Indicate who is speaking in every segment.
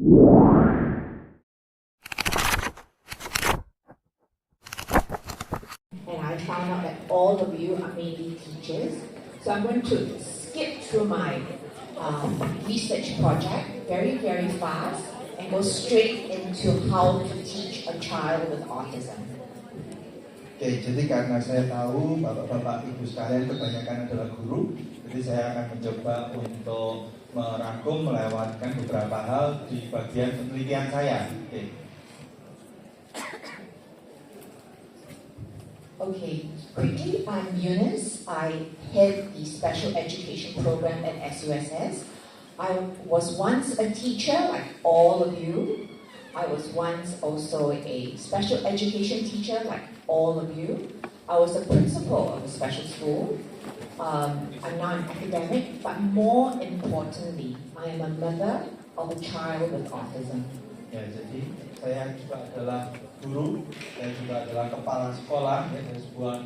Speaker 1: And I found out that all of you are mainly teachers. So I'm going to skip through my research project very, very fast and go straight into how to teach a child with autism.
Speaker 2: Oke, jadi karena saya tahu Bapak-Bapak Ibu sekalian kebanyakan adalah guru, jadi saya akan mencoba untuk merangkum, melewatkan beberapa hal di bagian penelitian saya.
Speaker 1: Okay, quickly, I'm Eunice. I head the special education program at SUSS. I was once a teacher, like all of you. I was once also a special education teacher, like all of you. I was a principal of a special school. I'm now an academic, but more importantly, I am a mother of a child with autism.
Speaker 2: Ya, jadi saya juga adalah guru, saya juga adalah kepala sekolah dari sebuah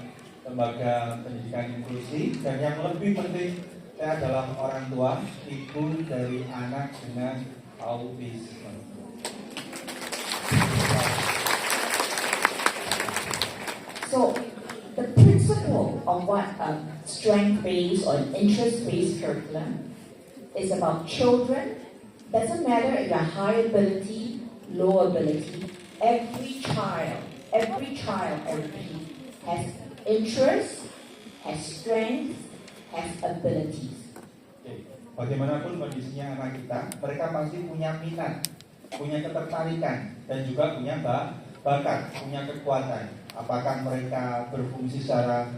Speaker 2: lembaga pendidikan inklusi, dan yang lebih penting, saya adalah orang tua, ibu dari anak dengan autisme.
Speaker 1: So, the principle of what a strength-based or an interest-based curriculum is about children. Doesn't matter if you're high ability, low ability. Every child, I repeat, has interest, has strength, has abilities.
Speaker 2: Bagaimanapun kondisinya anak kita, mereka pasti punya minat, punya ketertarikan, dan juga punya bakat, punya kekuatan. Apakah mereka berfungsi secara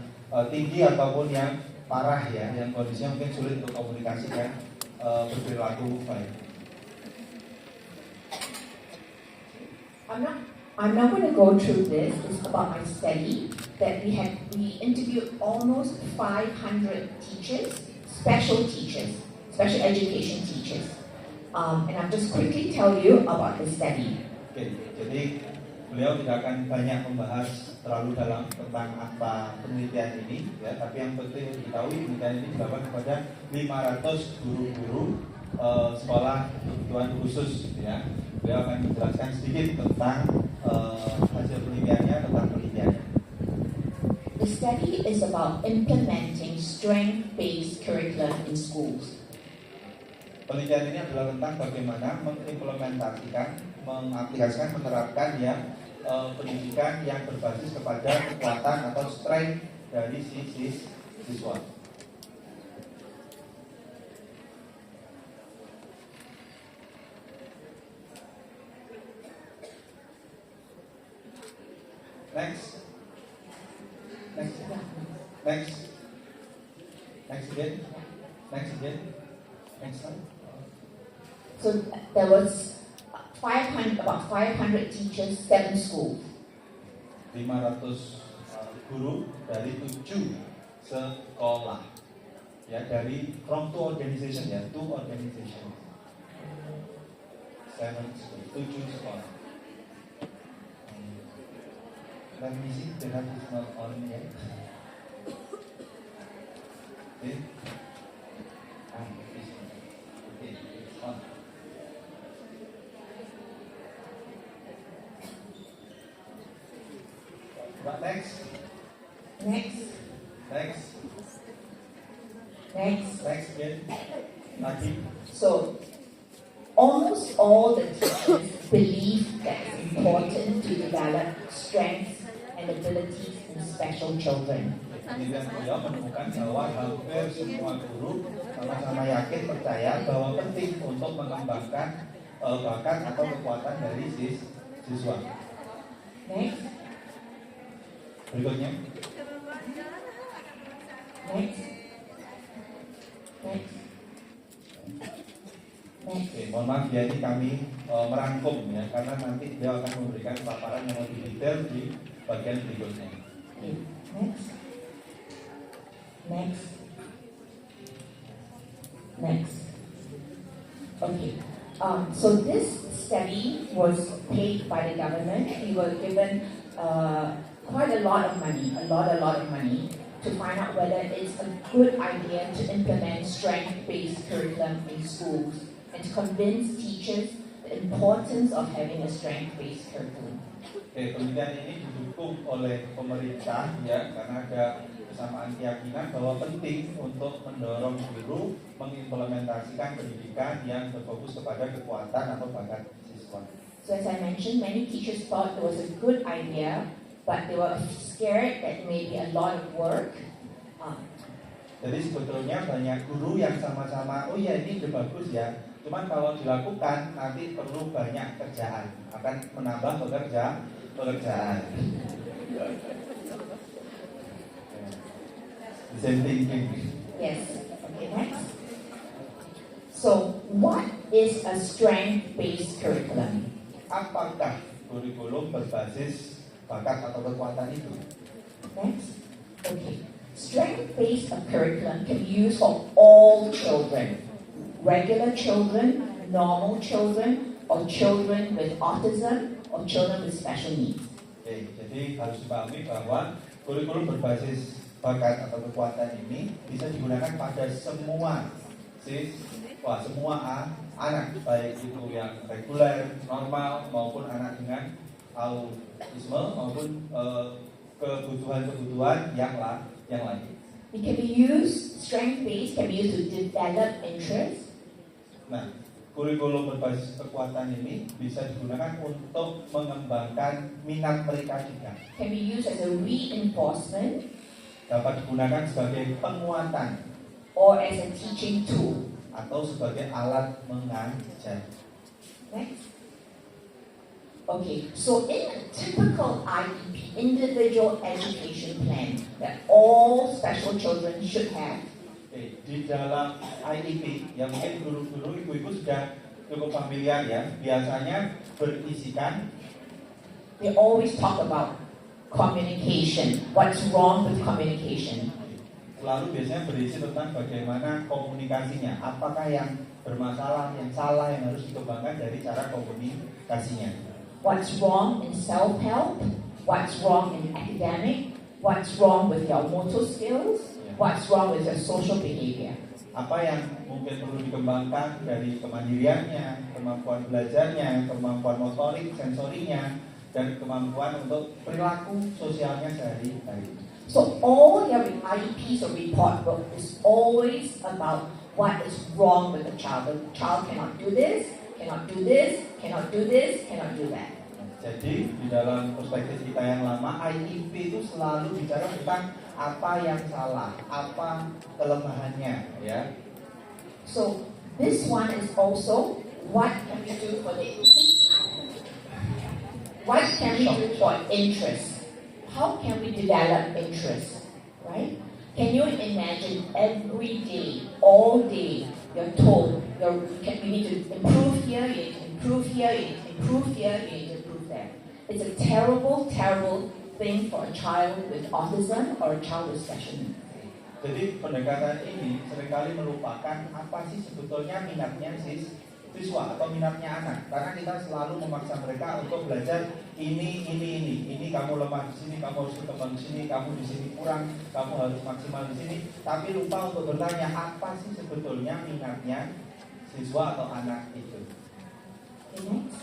Speaker 2: tinggi ataupun yang parah ya, yang kondisinya mungkin sulit untuk komunikasi dan berperilaku baik.
Speaker 1: I'm not going to go through this. It's about my study that we interviewed almost 500 teachers, special education teachers. And I'll just quickly tell you about the study.
Speaker 2: Oke, jadi beliau tidak akan banyak membahas terlalu dalam tentang apa penelitian ini, ya. Tapi yang penting untuk diketahui, penelitian ini dilakukan kepada 500 guru-guru sekolah kebutuhan khusus, ya. Beliau akan menjelaskan sedikit tentang hasil penelitiannya, tentang penelitiannya.
Speaker 1: The study is about implementing strength-based curriculum in schools.
Speaker 2: Penelitian ini adalah tentang bagaimana mengimplementasikan, mengaplikasikan, menerapkan pendidikan yang berbasis kepada kekuatan atau strength dari siswa. Next again. Next slide.
Speaker 1: So there was about 500 teachers, 7 schools.
Speaker 2: 500 guru dari 7 sekolah. Ya, dari from 2 organization ya, 2 organization. 7 sekolah. Let me see, the hand is not on yet. Okay. Okay, it's on. What next? Next again. Lagi.
Speaker 1: So almost all the teachers believe that it's important to develop strengths and abilities in special children.
Speaker 2: Penelitian beliau menemukan bahwa hampir semua guru sama-sama yakin, percaya bahwa penting untuk mengembangkan bakat atau kekuatan dari siswa.
Speaker 1: Next.
Speaker 2: Berikutnya.
Speaker 1: Next.
Speaker 2: Oke, mohon maaf ya, ini kami merangkum ya, karena nanti dia akan memberikan paparan yang lebih detail di bagian berikutnya.
Speaker 1: Okay. Next. Okay. So this study was paid by the government. We were given quite a lot of money, a lot of money, to find out whether it's a good idea to implement strength-based curriculum in schools and to convince teachers that the importance of having a strength-based curriculum.
Speaker 2: Oke, penelitian ini didukung oleh pemerintah ya, karena ada kesamaan keyakinan bahwa penting untuk mendorong guru mengimplementasikan pendidikan yang berfokus kepada kekuatan atau bakat siswa.
Speaker 1: So as I mentioned, many teachers thought it was a good idea, but they were scared that maybe a lot of work.
Speaker 2: Jadi sebetulnya banyak guru yang sama-sama, oh ya ini ide bagus ya, cuman kalau dilakukan nanti perlu banyak kerjaan, akan menambah pekerjaan. The same thinking.
Speaker 1: Yes. Okay, next. So, what is a strength-based curriculum?
Speaker 2: Apakah kurikulum berbasis bakat atau kekuatan itu?
Speaker 1: Next. Okay. Strength-based curriculum can be used for all children. Regular children, normal children, or children with autism, or children with special needs.
Speaker 2: Oke, jadi harus dipahami bahwa kurikulum berbasis bakat atau kekuatan ini bisa digunakan pada semua semua anak, baik itu yang reguler, normal, maupun anak dengan autisme maupun kebutuhan-kebutuhan yang lain.
Speaker 1: It can be used, strength-based can be used to develop interest.
Speaker 2: Nah, kurikulum berbasis kekuatan ini bisa digunakan untuk mengembangkan minat mereka juga.
Speaker 1: Can be used as a reinforcement.
Speaker 2: Dapat digunakan sebagai penguatan.
Speaker 1: Or as a teaching tool.
Speaker 2: Atau sebagai alat mengajar.
Speaker 1: Next. Okay, so in a typical IEP, individual education plan, that all special children should have.
Speaker 2: Okay, di dalam IEP, yang mungkin guru-guru, ibu-ibu sudah cukup familiar ya, biasanya berisikan.
Speaker 1: They always talk about communication. What's wrong with communication?
Speaker 2: Lalu biasanya berisi tentang bagaimana komunikasinya, apakah yang bermasalah, yang salah, yang harus dikembangkan dari cara komunikasinya.
Speaker 1: What's wrong in self-help? What's wrong in academic? What's wrong with your motor skills? What's wrong with your social behavior?
Speaker 2: Apa yang mungkin perlu dikembangkan dari kemandiriannya, kemampuan belajarnya, kemampuan motorik, sensorinya, dan kemampuan untuk perilaku sosialnya sehari-hari.
Speaker 1: So all your IEPs or report book is always about what is wrong with the child. The child cannot do this, cannot do this, cannot do this, cannot do that.
Speaker 2: Jadi di dalam perspektif kita yang lama, IEP itu selalu bicara tentang apa yang salah, apa kelemahannya, ya.
Speaker 1: So this one is also what can we do for the what can we do for interest? How can we develop interest, right? Can you imagine every day, all day, you're told you need to improve here, you need to improve here, you need to improve here, you need to improve there. It's a terrible, terrible thing for a child with autism or a child with special needs.
Speaker 2: Jadi pendekatan ini seringkali melupakan apa sih sebetulnya minatnya siswa atau minatnya anak, karena kita selalu memaksa mereka untuk belajar ini kamu lemah di sini, kamu harus berkembang di sini, kamu di sini kurang, kamu harus maksimal di sini, tapi lupa untuk bertanya apa sih sebetulnya minatnya siswa atau anak itu.
Speaker 1: Next.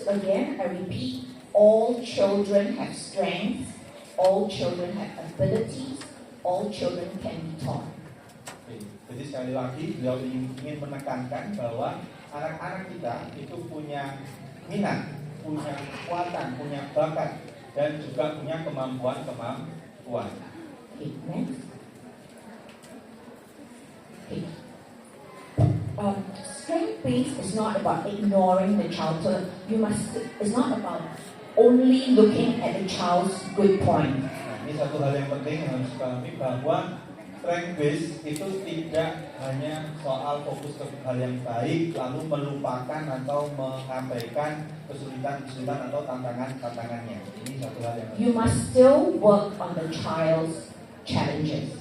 Speaker 1: So again, I repeat, all children have strengths, all children have abilities, all children can be taught.
Speaker 2: Jadi sekali lagi beliau ingin menekankan bahwa anak-anak kita itu punya minat, punya kekuatan, punya bakat, dan juga punya kemampuan.
Speaker 1: Okay, next. Okay. Strength-based is not about ignoring the child. So it's not about only looking at the child's good point.
Speaker 2: Nah, ini satu hal yang penting yang harus dipahami bahwa strength based itu tidak hanya soal fokus ke hal yang baik lalu melupakan atau mengabaikan kesulitan atau tantangannya. Ini satu hal yang
Speaker 1: you must still work on the child's challenges.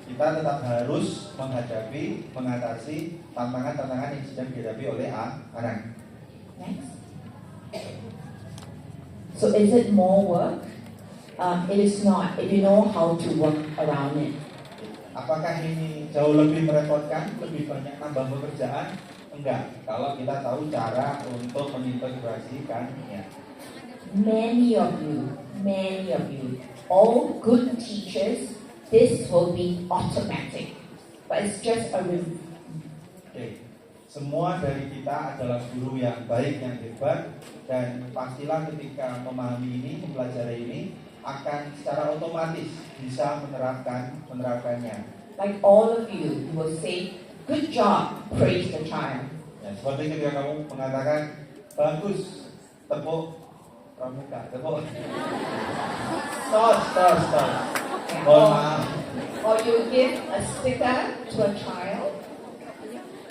Speaker 2: Kita tetap harus mengatasi tantangan-tantangan yang sedang dihadapi oleh anak.
Speaker 1: Next. So is it more work? It is not if you know how to work around it.
Speaker 2: Apakah ini jauh lebih merepotkan, lebih banyak tambah pekerjaan? Enggak, kalau kita tahu cara untuk mengintegrasikannya.
Speaker 1: Many of you, all good teachers, this will be automatic. But it's just a review.
Speaker 2: Oke. Semua dari kita adalah guru yang baik, yang hebat, dan pastilah ketika memahami ini, mempelajari ini, akan secara otomatis bisa menerapkannya.
Speaker 1: Like all of you will say, good job, praise the child.
Speaker 2: Ya, seperti ketika kamu mengatakan bagus, tepuk pramuka, tepuk. Stop. Mohon maaf.
Speaker 1: Or you give a sticker to a child.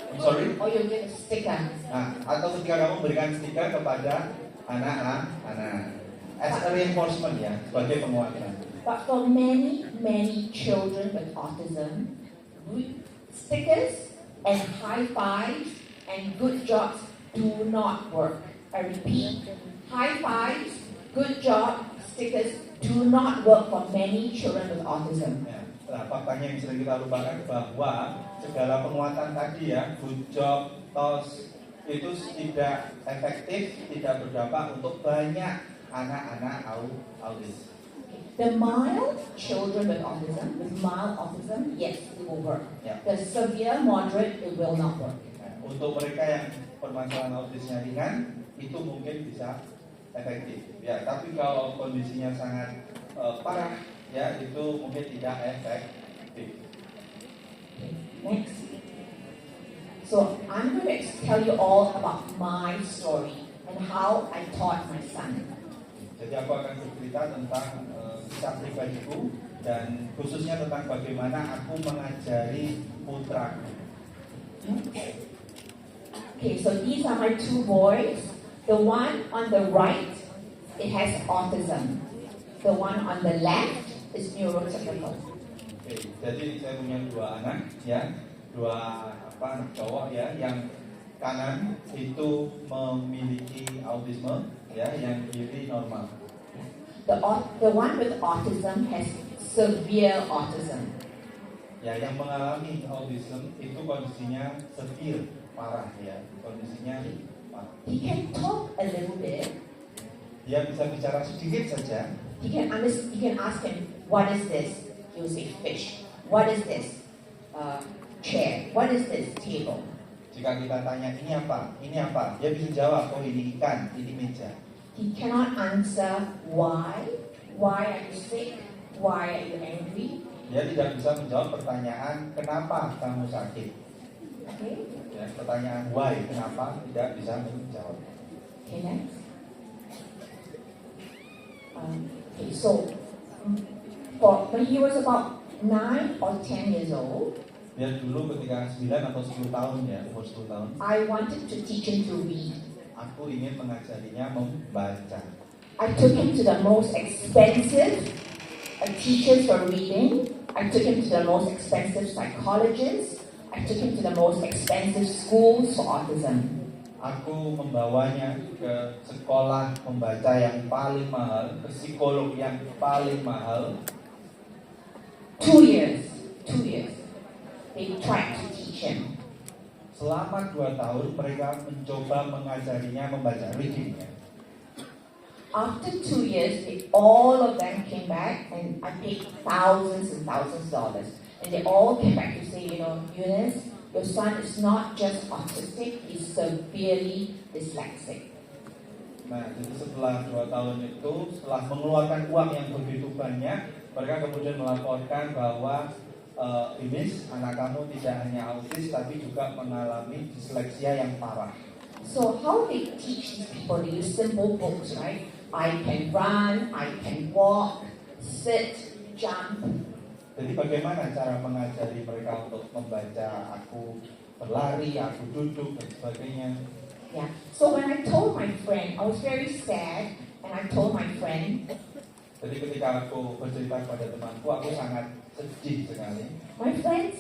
Speaker 2: I'm sorry.
Speaker 1: Or you give a sticker.
Speaker 2: Nah, atau ketika kamu berikan stiker kepada anak-anak, as a reinforcement ya, sebagai penguatan.
Speaker 1: But for many children with autism, stickers and high fives and good jobs do not work. I repeat, high fives, good job, stickers do not work for many children with autism.
Speaker 2: Ya, nah, faktanya yang sering kita lupakan bahwa segala penguatan tadi ya, good job, tos, itu tidak efektif, tidak berdampak untuk banyak anak-anak autis.
Speaker 1: The mild children with mild autism, yes, it will work.
Speaker 2: Ya.
Speaker 1: The severe, moderate, it will not work.
Speaker 2: Nah, untuk mereka yang permasalahan autisnya ringan, itu mungkin bisa efektif. Ya, tapi kalau kondisinya sangat parah, ya itu mungkin tidak efektif.
Speaker 1: Next. So I'm going to tell you all about my story and how I taught my son.
Speaker 2: Jadi aku akan bercerita tentang kisah pribadiku dan khususnya tentang bagaimana aku mengajari putraku.
Speaker 1: Okay, so these are my two boys. The one on the right, it has autism. The one on the left is neurotypical.
Speaker 2: Oke, jadi saya punya dua anak, ya, anak cowok ya, yang kanan itu memiliki autisme, ya, yang kiri normal.
Speaker 1: The one with autism has severe autism.
Speaker 2: Ya, yang mengalami autism itu kondisinya severe, parah ya, kondisinya parah.
Speaker 1: He can talk a little bit.
Speaker 2: Dia bisa bicara sedikit saja.
Speaker 1: You can ask him, what is this? He will say fish. What is this? Chair. What is this? Table.
Speaker 2: Jika kita tanya ini apa? Ini apa? Dia bisa jawab, oh ini ikan, ini meja.
Speaker 1: He cannot answer why. Why are you sick? Why are you angry?
Speaker 2: Dia tidak bisa menjawab pertanyaan kenapa kamu sakit.
Speaker 1: Okay.
Speaker 2: Ya, pertanyaan why, kenapa tidak bisa menjawab.
Speaker 1: Okay, next. Okay, so when he was about 9 or 10 years old,
Speaker 2: Dia dulu ketika 9 atau 10 tahun ya, umur 10 tahun,
Speaker 1: I wanted to teach him to read.
Speaker 2: aku ingin mengajarinya membaca.
Speaker 1: I took him to the most expensive teachers for reading. I took him to the most expensive psychologists. I took him to the most expensive schools for autism.
Speaker 2: Aku membawanya ke sekolah membaca yang paling mahal, ke psikolog yang paling mahal.
Speaker 1: 2 years. They tried to teach him.
Speaker 2: Selama 2 tahun mereka mencoba mengajarinya membaca, reading.
Speaker 1: After 2 years, all of them came back, and I paid thousands and thousands of dollars. And they all came back to say, Eunice, your son is not just autistic, he's severely dyslexic.
Speaker 2: Nah, jadi setelah 2 tahun itu, setelah mengeluarkan uang yang begitu banyak, mereka kemudian melaporkan bahwa Eunice, anak kamu tidak hanya autis, tapi juga mengalami disleksia yang parah.
Speaker 1: So how they teach these people? They use simple books, right? I can run, I can walk, sit, jump.
Speaker 2: Jadi bagaimana cara mengajari mereka untuk membaca? Aku berlari, aku duduk, dan sebagainya.
Speaker 1: Yeah. So when I told my friend, I was very sad, and I told my friend.
Speaker 2: Jadi ketika aku bercerita kepada temanku, aku sangat sedih sekali.
Speaker 1: My friend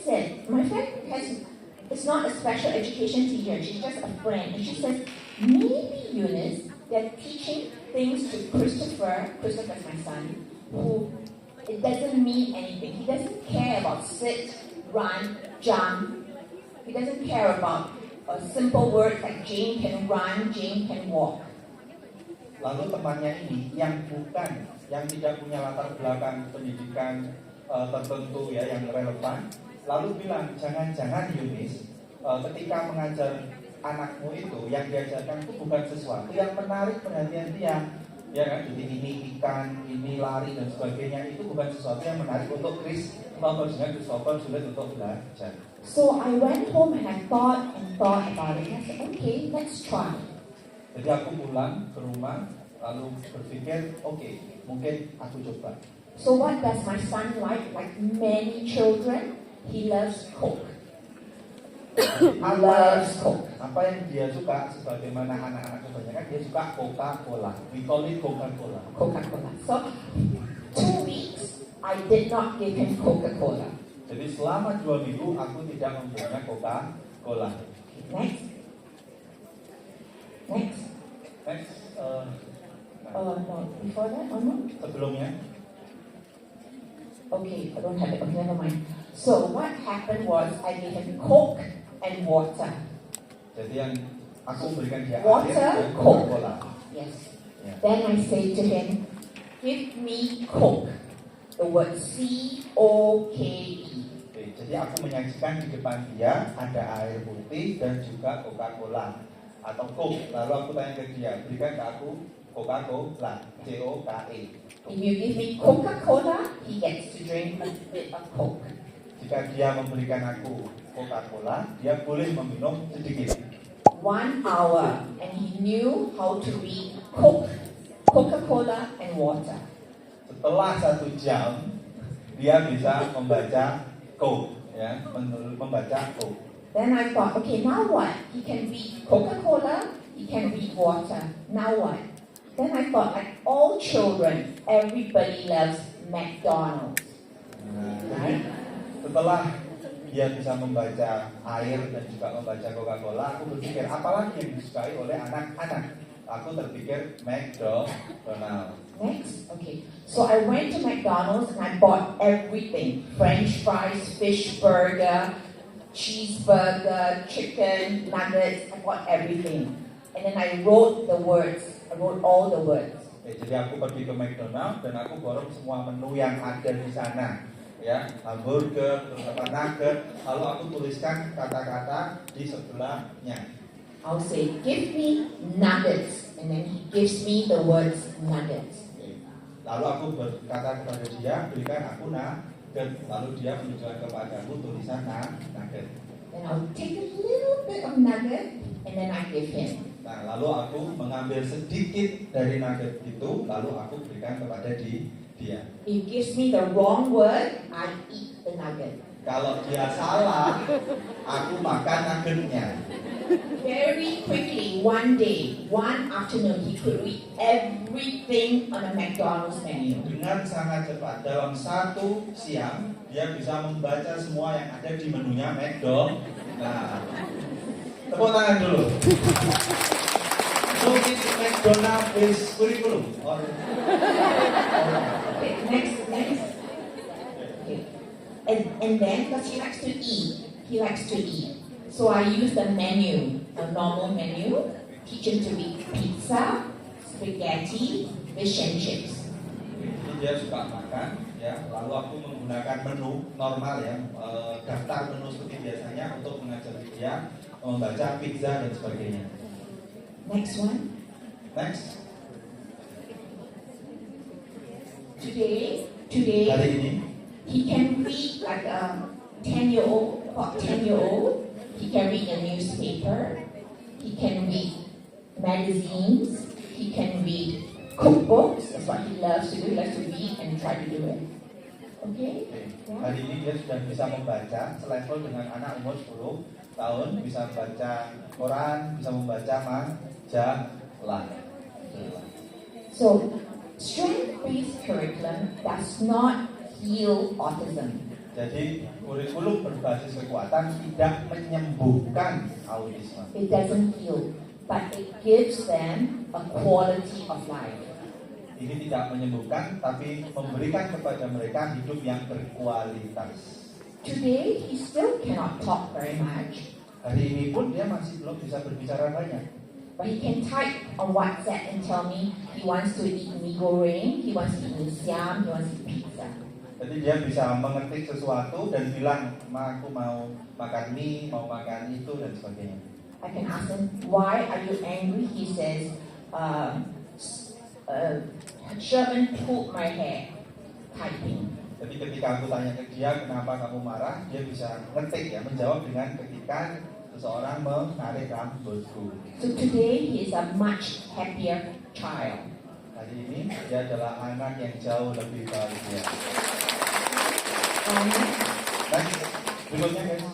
Speaker 1: is not a special education teacher, she's just a friend. And she says, maybe Eunice, they're teaching things to Christopher's my son, who it doesn't mean anything. He doesn't care about sit, run, jump. He doesn't care about simple words like Jane can run, Jane can walk.
Speaker 2: Lalu temannya ini yang tidak punya latar belakang pendidikan tertentu ya yang relevan, lalu bilang jangan-jangan Eunice, ketika mengajar anakmu itu yang diajarkan itu bukan sesuatu yang menarik perhatian dia, ya kan? Jadi ini ikan, ini lari dan sebagainya itu bukan sesuatu yang menarik untuk Christopher, sehingga Christopher sulit untuk belajar.
Speaker 1: So I went home and I thought about it. I said, okay, let's try.
Speaker 2: Jadi aku pulang ke rumah lalu berpikir, oke, mungkin aku coba.
Speaker 1: So what does my son like? Like many children, he loves Coke.
Speaker 2: Apa yang dia suka, sebagaimana anak-anak kebanyakan, dia suka Coca-Cola. We call it Coca-Cola.
Speaker 1: Coca-Cola. So 2 weeks, I did not give him Coca-Cola.
Speaker 2: Jadi selama 2 minggu aku tidak memberinya Coca-Cola.
Speaker 1: Next. No, before that or no?
Speaker 2: Sebelumnya.
Speaker 1: Okay, I don't have it. Okay, never mind. So what happened was I gave him Coke and water.
Speaker 2: Jadi yang aku berikan dia
Speaker 1: Water,
Speaker 2: air dan
Speaker 1: Coke.
Speaker 2: Coca-Cola.
Speaker 1: Yes.
Speaker 2: Yeah.
Speaker 1: Then I say to him, give me Coke. The word C-O-K-E.
Speaker 2: Oke, jadi aku menyajikan di depan dia ada air putih dan juga Coca-Cola atau Coke. Lalu aku tanya ke dia, berikan ke aku Coca-Cola, C-O-K-E.
Speaker 1: If you give me Coca-Cola, he gets to drink a bit of Coke.
Speaker 2: Jika dia memberikan aku Coca-Cola, dia boleh meminum sedikit.
Speaker 1: 1 hour, and he knew how to read Coke, Coca-Cola, and water.
Speaker 2: Setelah 1 jam, dia bisa membaca Coke, ya, membaca Coke.
Speaker 1: Then I thought, okay, now what? He can read Coca-Cola, he can read water. Now what? Then I thought, like all children, everybody loves McDonald's. Right?
Speaker 2: Setelah dia bisa membaca air dan juga membaca Coca-Cola, aku berpikir apalagi yang disukai oleh anak-anak. Aku terpikir McDonald's.
Speaker 1: Next, okay. So I went to McDonald's and I bought everything: French fries, fish burger, cheeseburger, chicken nuggets. I bought everything, and then I wrote the words. I wrote all the words.
Speaker 2: Jadi aku pergi ke McDonald's dan aku borong semua menu yang ada di sana, ya, hamburger, terus apa nugget. Lalu aku tuliskan kata-kata di sebelahnya.
Speaker 1: I'll say, give me nuggets, and then he gives me the words nuggets.
Speaker 2: Lalu aku berkata kepada dia, berikan aku nugget. Lalu dia menunjukkan kepadaku tulisan nugget.
Speaker 1: Then I'll take a little bit of nugget, and then I give him.
Speaker 2: Nah, lalu aku mengambil sedikit dari nugget itu, lalu aku berikan kepada dia.
Speaker 1: He gives me the wrong word, I eat the nugget.
Speaker 2: Kalau dia salah, aku makan nuggetnya.
Speaker 1: Very quickly, one day, one afternoon, he could read everything on a McDonald's menu.
Speaker 2: Dengan sangat cepat, dalam 1 siang, dia bisa membaca semua yang ada di menunya McDonald's. Nah, tepuk tangan dulu. So this McDonald's is curriculum.
Speaker 1: Okay, next. Okay. And then, because he likes to eat. So I use the menu, a normal menu, teach him to eat pizza, spaghetti, fish and chips.
Speaker 2: Jadi dia suka makan, ya. Lalu aku menggunakan menu normal ya, daftar menu seperti biasanya untuk mengajari dia membaca pizza dan sebagainya.
Speaker 1: Next one.
Speaker 2: Next.
Speaker 1: Today,
Speaker 2: Hari ini
Speaker 1: he can read like a 10-year-old, about 10-year-old. He can read a newspaper. He can read magazines. He can read cookbooks. That's what he loves to do. He loves to read and try to do it. Okay? Yeah.
Speaker 2: Hari ini dia sudah bisa membaca selevel dengan anak umur 10 tahun, bisa membaca koran, bisa membaca majalah.
Speaker 1: So, strength-based curriculum does not heal autism.
Speaker 2: Jadi kurikulum berbasis kekuatan tidak menyembuhkan autisme.
Speaker 1: It doesn't heal, but it gives them a quality of life.
Speaker 2: Ini tidak menyembuhkan, tapi memberikan kepada mereka hidup yang berkualitas.
Speaker 1: Today, he still cannot talk very much,
Speaker 2: Hari ini pun dia masih belum bisa berbicara banyak.
Speaker 1: But he can type on WhatsApp and tell me he wants to eat mie goreng, he wants to eat mee siam, he wants to eat pizza.
Speaker 2: Jadi dia bisa mengetik sesuatu dan bilang, Ma, aku mau makan mie, mau makan itu dan sebagainya.
Speaker 1: I can ask him, why are you angry? He says, Sherman pulled my hair. Typing.
Speaker 2: Jadi ketika aku tanya ke dia, kenapa kamu marah, dia bisa ngetik ya, menjawab dengan ketikan seseorang menarik rambutku.
Speaker 1: So today he is a much happier child.
Speaker 2: Hari ini dia adalah anak yang jauh lebih bahagia. Next, berikutnya guys.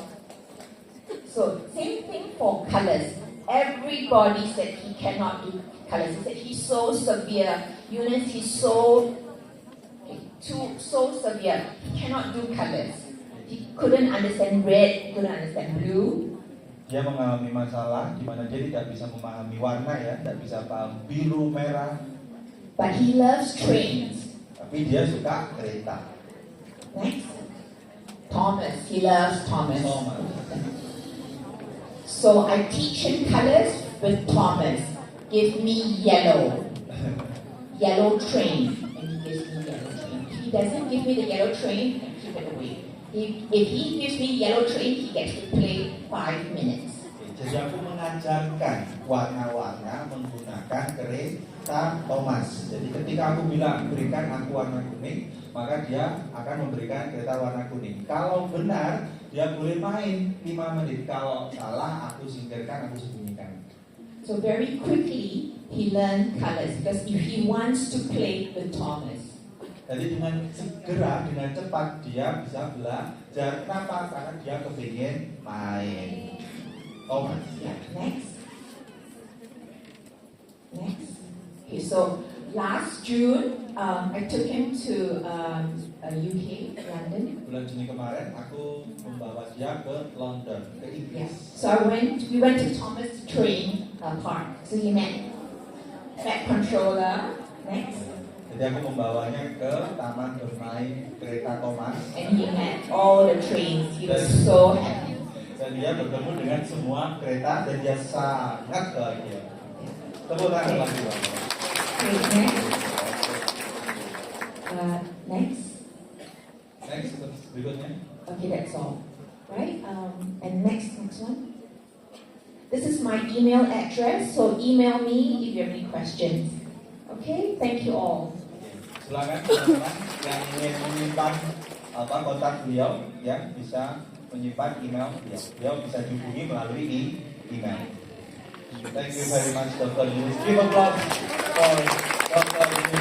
Speaker 1: So same thing for colors. Everybody said he cannot do colors. He said he's so severe. Eunice, he's so severe. He cannot do colors. He couldn't understand red, couldn't understand blue.
Speaker 2: Dia mengalami masalah di mana dia tidak bisa memahami warna ya, tidak bisa paham biru, merah.
Speaker 1: But he loves trains.
Speaker 2: Tapi dia suka kereta.
Speaker 1: Next. Thomas. He loves Thomas.
Speaker 2: Thomas.
Speaker 1: So I teach him colors with Thomas. Give me yellow. Yellow train. And he gives me yellow train. If he doesn't give me the yellow train, I keep it away. If he gives me yellow train, he gets to play 5 minutes.
Speaker 2: Jadi aku mengajarkan warna-warna menggunakan kereta Thomas. Jadi ketika aku bilang berikan aku warna kuning, maka dia akan memberikan kereta warna kuning. Kalau benar, dia boleh main 5 menit. Kalau salah, aku singkirkan, aku sembunyikan.
Speaker 1: So very quickly, he learned colors because if he wants to play with Thomas.
Speaker 2: Jadi dengan segera, dengan cepat dia bisa belajar. Kenapa? Karena dia kepingin main. Thomas.
Speaker 1: Yeah. Next. Okay, so last June, I took him to UK, London.
Speaker 2: Bulan Juni kemarin, aku membawa dia ke London, ke Inggris.
Speaker 1: Yeah. So we went to Thomas Train Park. So he met Fat Controller. Next.
Speaker 2: Jadi aku membawanya ke taman bermain kereta Thomas.
Speaker 1: And he met all the trains. He was so happy.
Speaker 2: Dan dia bertemu dengan semua kereta dan dia sangat bahagia. Tepuk tangan lagi Bapak.
Speaker 1: Next.
Speaker 2: Next, berikutnya.
Speaker 1: Okay, that's all. Right? And next one. This is my email address, so email me if you have any questions. Okay, thank you all.
Speaker 2: Silakan teman-teman yang ingin menyimpan kontak beliau ya bisa menyimpan email beliau. Beliau bisa dihubungi melalui email. Thank you very much, Dr. Eunice. Give applause for Dr. Eunice.